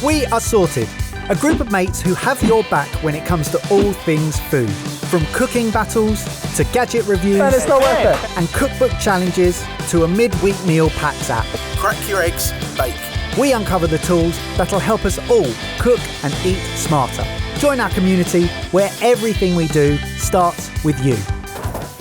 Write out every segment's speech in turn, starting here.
We are Sorted, a group of mates who have your back when it comes to all things food. From cooking battles to gadget reviews And it's not worth it. and cookbook challenges to a midweek meal packs app. Crack your eggs, bake. We uncover the tools that'll help us all cook and eat smarter. Join our community where everything we do starts with you.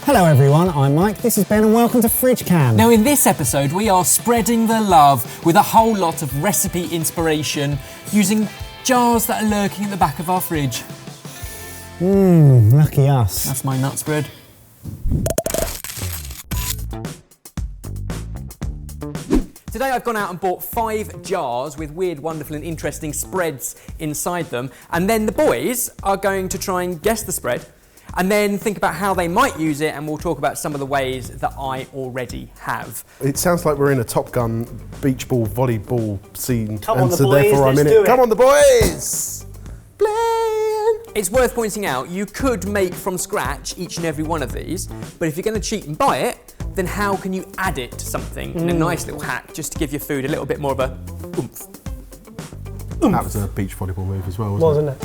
Hello everyone, I'm Mike, this is Ben and welcome to Fridge Cam. Now in this episode we are spreading the love with a whole lot of recipe inspiration using jars that are lurking at the back of our fridge. Lucky us. That's my nut spread. Today I've gone out and bought 5 jars with weird, wonderful and interesting spreads inside them, and then the boys are going to try and guess the spread and then think about how they might use it, and we'll talk about some of the ways that I already have. It sounds like we're in a Top Gun beach ball volleyball scene. Come on, the boys, let's do it. Come on, the boys! Playing! It's worth pointing out, you could make from scratch each and every one of these, but if you're going to cheat and buy it, then how can you add it to something in a nice little hack just to give your food a little bit more of a oomph? That was a beach volleyball move as well, wasn't it?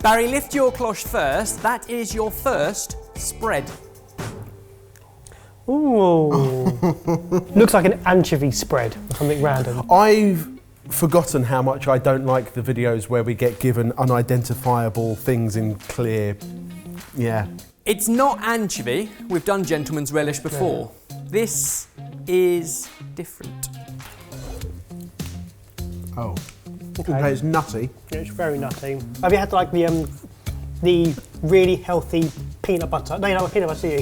Barry, lift your cloche first. That is your first spread. Ooh. Looks like an anchovy spread or something random. I've forgotten how much I don't like the videos where we get given unidentifiable things in clear. Yeah. It's not anchovy. We've done gentleman's relish before. Yeah. This is different. Oh. Okay, it's nutty. It's very nutty. Have you had like the really healthy peanut butter? No, you don't like peanut butter, do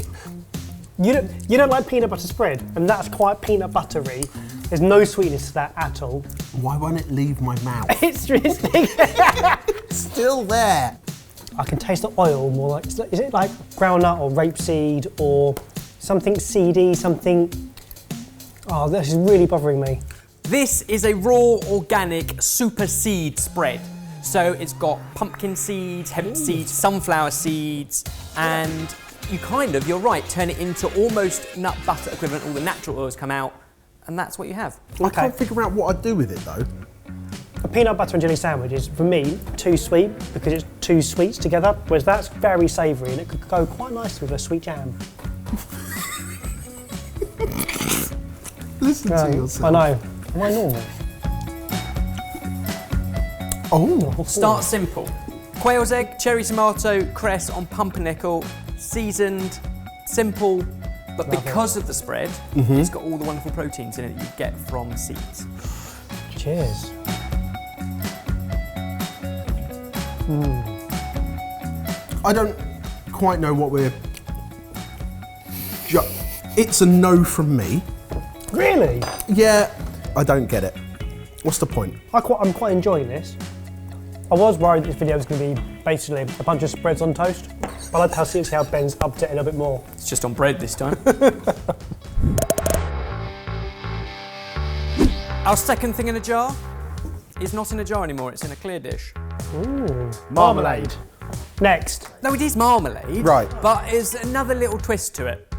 you? You don't like peanut butter spread, and that's quite peanut buttery. There's no sweetness to that at all. Why won't it leave my mouth? It's still there. I can taste the oil more like, is it like groundnut or rapeseed or something seedy, something? Oh, this is really bothering me. This is a raw organic super seed spread. So it's got pumpkin seeds, hemp seeds, sunflower seeds, and you're right, turn it into almost nut butter equivalent. All the natural oils come out, and that's what you have. I can't figure out what I'd do with it though. A peanut butter and jelly sandwich is, for me, too sweet because it's 2 sweets together, whereas that's very savoury and it could go quite nicely with a sweet jam. Listen to yourself. I know. Am I normal? Oh. Start simple. Quail's egg, cherry tomato, cress on pumpernickel, seasoned, simple, but because of the spread, it's got all the wonderful proteins in it that you get from seeds. Cheers. I don't quite know what we're... It's a no from me. Really? Yeah, I don't get it. What's the point? I'm quite enjoying this. I was worried this video was going to be basically a bunch of spreads on toast. I like how Ben's upped it a little bit more. It's just on bread this time. Our second thing in a jar is not in a jar anymore, it's in a clear dish. Ooh. Marmalade. Next. No, it is marmalade. Right. But there's another little twist to it.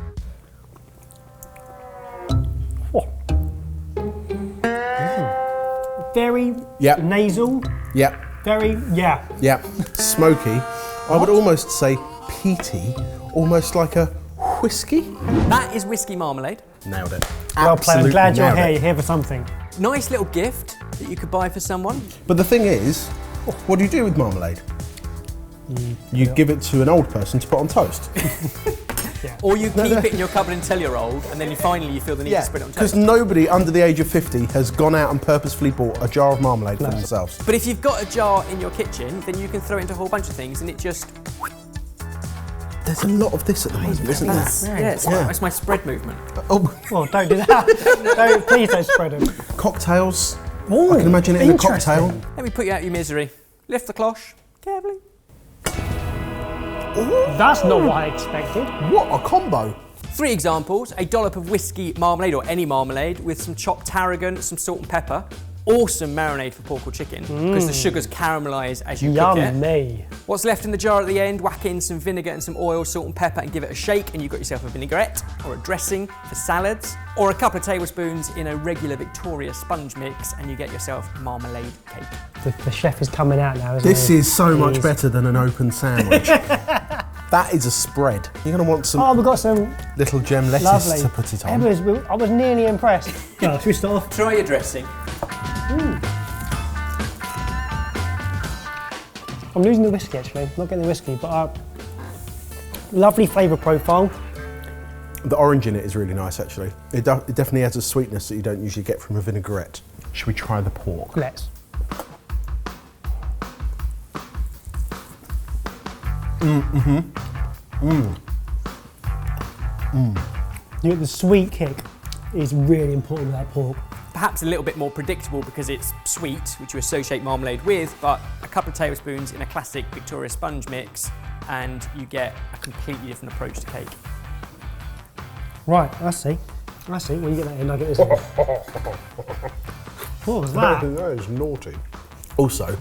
Very nasal. Yeah. Very, Yeah. Smoky. I would almost say peaty, almost like a whiskey. That is whiskey marmalade. Nailed it. Well played. I'm glad you're here. It. You're here for something. Nice little gift that you could buy for someone. But the thing is, what do you do with marmalade? You give it to an old person to put on toast. Or you keep it in your cupboard until you're old, and then you finally feel the need to spread it on toast. Because nobody under the age of 50 has gone out and purposefully bought a jar of marmalade for themselves. But if you've got a jar in your kitchen, then you can throw it into a whole bunch of things, and it just... There's a lot of this at the moment, isn't there? It's my spread movement. Oh, well, don't do that. Please don't spread them. Cocktails. Ooh, I can imagine it in a cocktail. Let me put you out of your misery. Lift the cloche, carefully. Ooh. That's not what I expected. What a combo. 3 examples: a dollop of whiskey marmalade, or any marmalade, with some chopped tarragon, some salt and pepper. awesome marinade for pork or chicken because the sugars caramelise as you cook it. Yummy. What's left in the jar at the end, whack in some vinegar and some oil, salt and pepper and give it a shake and you've got yourself a vinaigrette or a dressing for salads or a couple of tablespoons in a regular Victoria sponge mix and you get yourself marmalade cake. The chef is coming out now, isn't This he? is so much better than an open sandwich. That is a spread. You're going to want some Oh, we've got some little gem lettuce lovely. to put it on. I was nearly impressed. Oh, should we start off? Try your dressing. I'm losing the whiskey actually, not getting the whiskey, but lovely flavour profile. The orange in it is really nice, actually. It definitely has a sweetness that you don't usually get from a vinaigrette. Should we try the pork? Let's. The sweet kick is really important with that pork. Perhaps a little bit more predictable because it's sweet, which you associate marmalade with, but a couple of tablespoons in a classic Victoria sponge mix and you get a completely different approach to cake. Right, I see. Well, you get that in, I get this in. What was that? That is naughty. Also,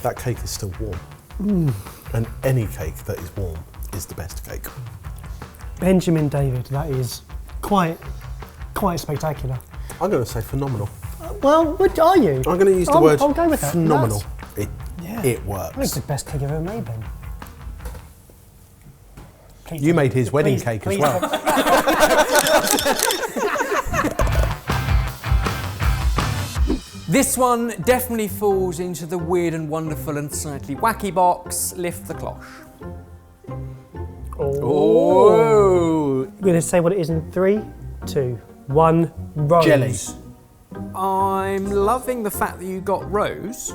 that cake is still warm. And any cake that is warm is the best cake. Benjamin David, that is quite spectacular. I'm going to say phenomenal. Well, what are you? I'm going to use the word I'll go with that. phenomenal. It That's works. the best cake I've ever made, Ben. Please You don't- made his wedding please- cake please as well. This one definitely falls into the weird and wonderful and slightly wacky box. Lift the cloche. Oh. We're going to say what it is in 3, 2, 1. Rose. Jelly. I'm loving the fact that you got rose.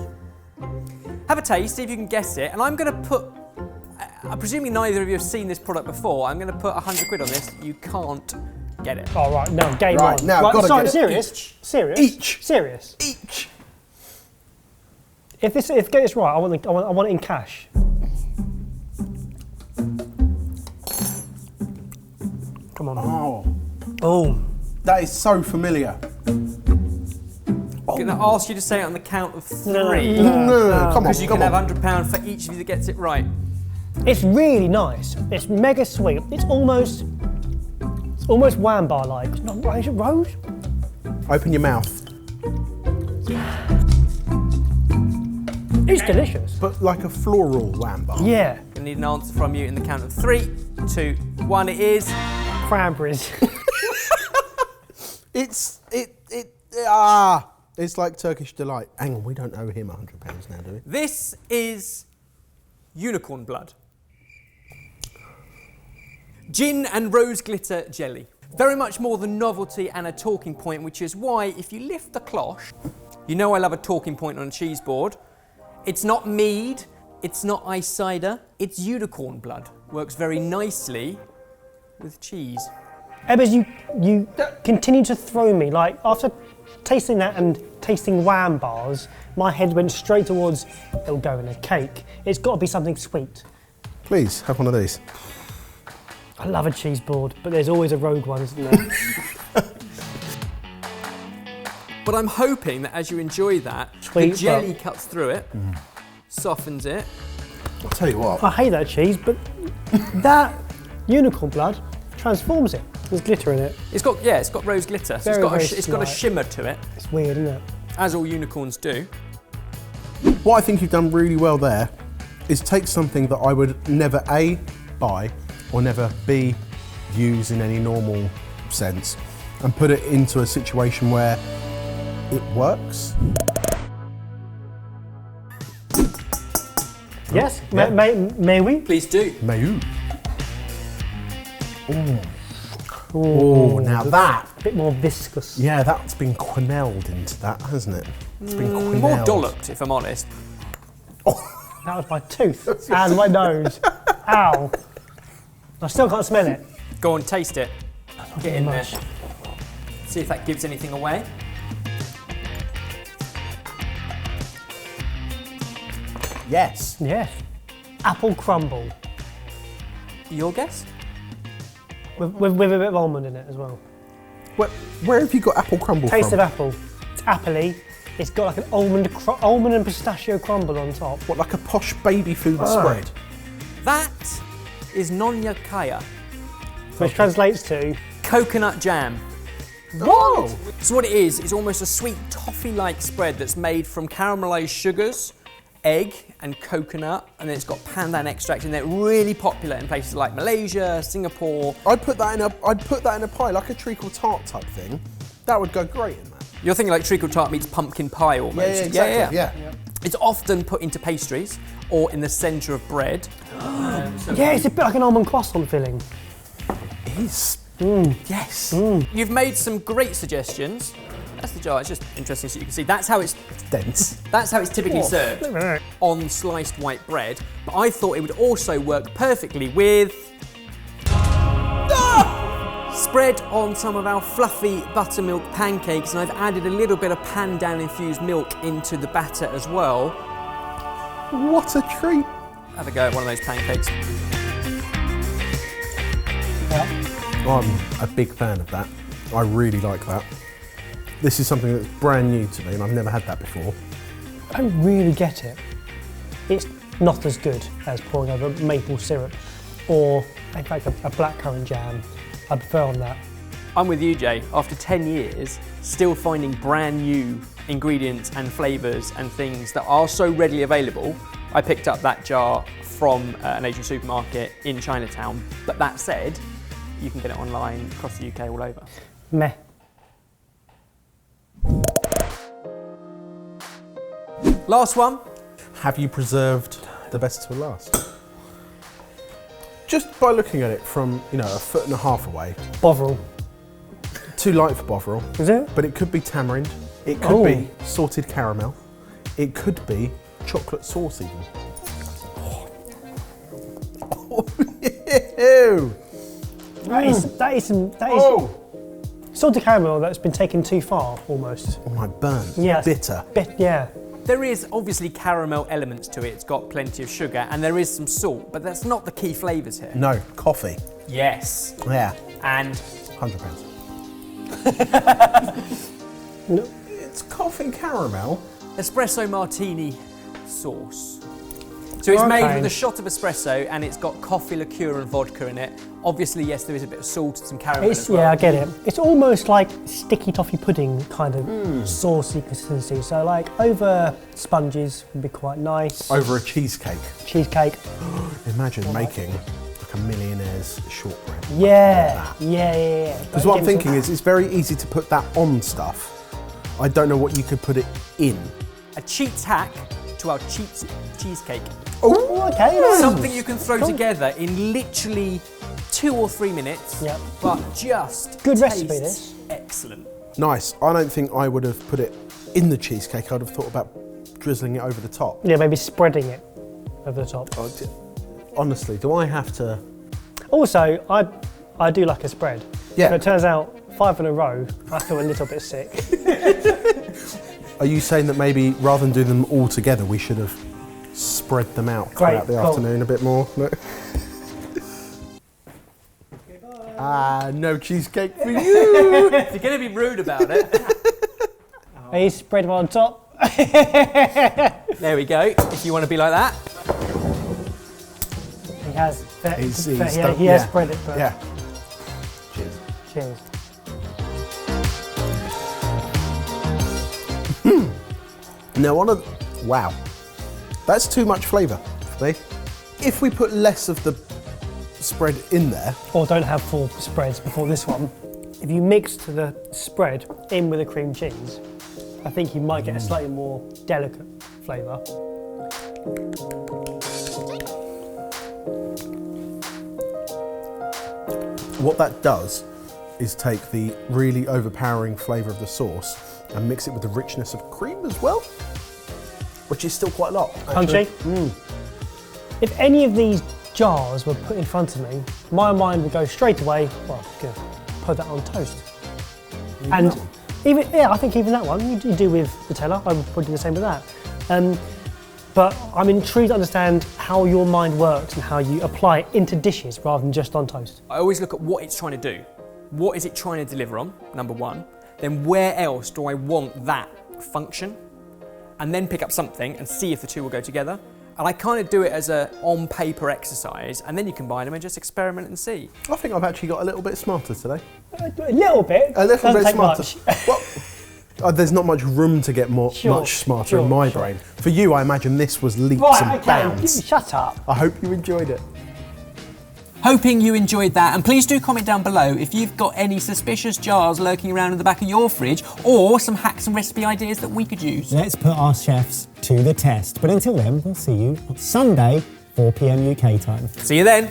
Have a taste, see if you can guess it. And I'm going to put, presuming neither of you have seen this product before, I'm going to put 100 quid on this. You can't get it. Oh, right, no, game Right, on. now, right, gotta sorry, get it. serious? Serious? Each. Serious? Each. If get this right, I want it in cash. Come on. Oh, Oh. that is so familiar. I'm going to ask you to say it on the count of 3. No, come on, Because you come can on. have £100 for each of you that gets it right. It's really nice. It's mega sweet. It's almost wham bar like. It's not is it rose? Open your mouth. It's delicious. But like a floral wham bar. Yeah. I'm going to need an answer from you in the count of 3, 2, 1. It is. Cranberries. It's like Turkish delight. Hang on, we don't owe him £100 now, do we? This is unicorn blood. Gin and rose glitter jelly. Very much more than novelty and a talking point, which is why if you lift the cloche, you know I love a talking point on a cheese board. It's not mead, it's not ice cider, it's unicorn blood. Works very nicely with cheese. Ebbers, you continue to throw me. Like, after tasting that and tasting wham bars, my head went straight towards, it'll go in a cake. It's got to be something sweet. Please, have one of these. I love a cheese board, but there's always a rogue one, isn't there? But I'm hoping that as you enjoy that, Sweet, the jelly cuts through it, softens it. I'll tell you what. I hate that cheese, but that unicorn blood transforms it. There's glitter in it. It's got rose glitter. So Very, very it's got a slight. shimmer to it, It's weird, isn't it? as all unicorns do. What I think you've done really well there is take something that I would never A, buy, or never B, use in any normal sense, and put it into a situation where it works. Yes? Yeah. May we? Please do. Mayu. Oh, now that. A bit more viscous. Yeah, that's been quenelled into that, hasn't it? It's been quenelled. More dolloped, if I'm honest. That was my tooth and my nose. Ow. I still can't smell it. Go on, taste it. Get in there. Much. See if that gives anything away. Yes. Yes. Apple crumble Your guess? with a bit of almond in it as well. Where have you got apple crumble Taste from? of apple. It's appley. It's got like an almond and pistachio crumble on top. What, like a posh baby food spread? That is nonya kaya, Which translates to... coconut jam. Whoa! So what it is, it's almost a sweet toffee-like spread that's made from caramelised sugars, egg and coconut, and then it's got pandan extract in there. Really popular in places like Malaysia, Singapore. I'd put that in a pie, like a treacle tart type thing. That would go great in that. You're thinking like treacle tart meets pumpkin pie almost. Yeah, exactly. Yeah. It's often put into pastries or in the centre of bread. Yeah, it's a bit like an almond croissant filling. It is. Yes. You've made some great suggestions. That's the jar. It's just interesting so you can see. That's how it's Dense. That's how it's typically served on sliced white bread. But I thought it would also work perfectly with spread on some of our fluffy buttermilk pancakes, and I've added a little bit of pandan infused milk into the batter as well. What a treat. Have a go at one of those pancakes. I'm a big fan of that. I really like that. This is something that's brand new to me and I've never had that before. I don't really get it. It's not as good as pouring over maple syrup or in fact a blackcurrant jam. I prefer on that. I'm with you, Jay. After 10 years, still finding brand new ingredients and flavours and things that are so readily available. I picked up that jar from an Asian supermarket in Chinatown. But that said, you can get it online across the UK all over. Meh. Last one. Have you preserved the best till last? Just by looking at it from, a foot and a half away. Bovril. Too light for Bovril. Is it? But it could be tamarind. It could be salted caramel. It could be chocolate sauce even. Oh, ew. That is salted caramel that's been taken too far, almost. Oh my, burnt. Yeah. Bitter. Yeah. There is obviously caramel elements to it. It's got plenty of sugar and there is some salt, but that's not the key flavours here. No, coffee. Yes. Yeah. And £100. No. It's coffee caramel. espresso martini sauce. So it's made Okay. with a shot of espresso and it's got coffee liqueur and vodka in it. Obviously, yes, there is a bit of salt and some caramel as well. Yeah, I get it. It's almost like sticky toffee pudding kind of saucy consistency. So like over sponges would be quite nice. Over a cheesecake. Cheesecake. Imagine making like a millionaire's shortbread. Yeah. Because what I'm thinking is it's very easy to put that on stuff. I don't know what you could put it in. A cheats hack to our cheats cheesecake. Oh, okay. Nice. Something you can throw together in literally 2 or 3 minutes. Yep. But just Good tastes recipe, this. excellent. Nice. I don't think I would have put it in the cheesecake. I'd have thought about drizzling it over the top. Yeah, maybe spreading it over the top. Honestly, do I have to? Also, I do like a spread. Yeah. But it turns out 5 in a row, I feel a little bit sick. Are you saying that maybe rather than doing them all together, we should have spread them out throughout the afternoon a bit more? No? No cheesecake for you. If you're going to be rude about it. Are you spread one on top? There we go, if you want to be like that. He has. He's He has spread it first. Yeah. Cheers. Cheers. Now wow, that's too much flavour for me. If we put less of the spread in there. Or don't have 4 spreads before this one. If you mix the spread in with the cream cheese, I think you might get a slightly more delicate flavour. What that does is take the really overpowering flavour of the sauce and mix it with the richness of cream as well, which is still quite a lot. Crunchy. If any of these jars were put in front of me, my mind would go straight away, well, good, put that on toast. And I think even that one, you do with Nutella, I would probably do the same with that. But I'm intrigued to understand how your mind works and how you apply it into dishes rather than just on toast. I always look at what it's trying to do. What is it trying to deliver on, number one? Then where else do I want that function? and then pick up something and see if the two will go together. And I kind of do it as a on-paper exercise, and then you combine them and just experiment and see. I think I've actually got a little bit smarter today. A little bit. A little Doesn't bit take smarter. much. Well, there's not much room to get much smarter in my brain. For you, I imagine this was leaps Right, and okay, bounds. shut up. I hope you enjoyed it. Hoping you enjoyed that, and please do comment down below if you've got any suspicious jars lurking around in the back of your fridge, or some hacks and recipe ideas that we could use. Let's put our chefs to the test. But until then, we'll see you on Sunday, 4 p.m. UK time. See you then.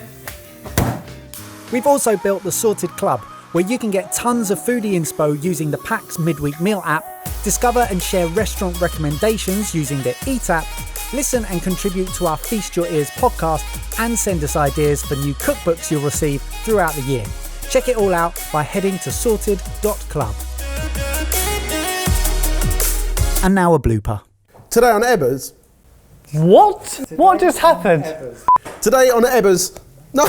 We've also built the Sorted Club, where you can get tons of foodie inspo using the PAX Midweek Meal app, discover and share restaurant recommendations using the Eat app, listen and contribute to our Feast Your Ears podcast, and send us ideas for new cookbooks you'll receive throughout the year. Check it all out by heading to sorted.club. And now a blooper. Today on Ebbers. What? What just happened? Today on Ebbers. No,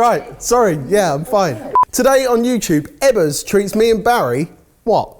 right. Sorry. Yeah, I'm fine. Today on YouTube, Ebbers treats me and Barry. What?